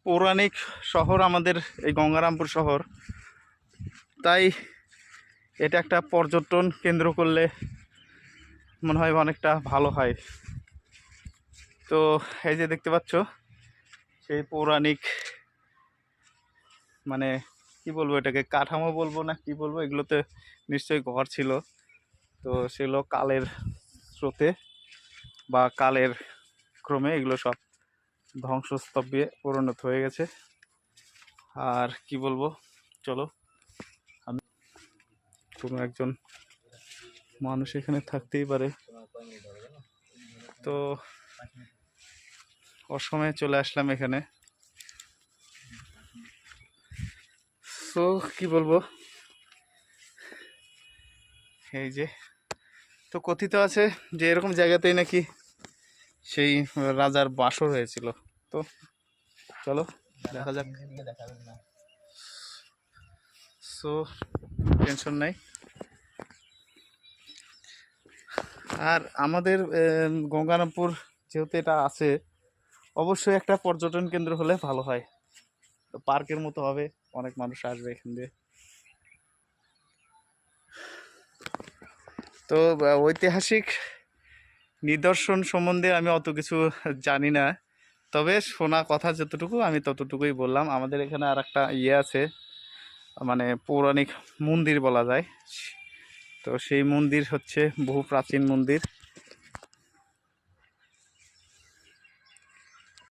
পৌরাণিক শহর আমাদের এই গঙ্গারামপুর শহর, তাই এটা একটা পর্যটন কেন্দ্র করলে মনে হয় অনেকটা ভালো হয়। তো এই যে দেখতে পাচ্ছ সেই পৌরাণিক, মানে কি বলবো, এটাকে কাঠামো বলবো না কি বলবো, এগুলোতে নিশ্চয়ই ঘর ছিল। তো সেগুলো কালের স্রোতে বা কালের ক্রমে এগুলো সব ধ্বংসস্তূপে পরিণত হয়ে গেছে। আর কি বলবো, চলো, আমি কোনো একজন মানুষ এখানে থাকতেই পারে, তো অসময়ে চলে আসলাম এখানে। তো কি বলবো, এই যে তো কথিত আছে যে এরকম জায়গাতেই নাকি সেই রাজার বাসর হয়েছিল। তো চলো দেখা যাক। সো টেনশন নাই। আর আমাদের গঙ্গারামপুর যেহেতু এটা আছে, অবশ্যই একটা পর্যটন কেন্দ্র হলে ভালো হয়। তো পার্কের মতো হবে, অনেক মানুষ আসবে এখান দিয়ে। তো ঐতিহাসিক নিদর্শন সম্বন্ধে আমি অত কিছু জানি না, তবে শোনা কথা যতটুকু আমি ততটুকুই বললাম। আমাদের এখানে আর একটা আছে, মানে পৌরাণিক মন্দির বলা যায়। তো সেই মন্দির হচ্ছে বহু প্রাচীন মন্দির।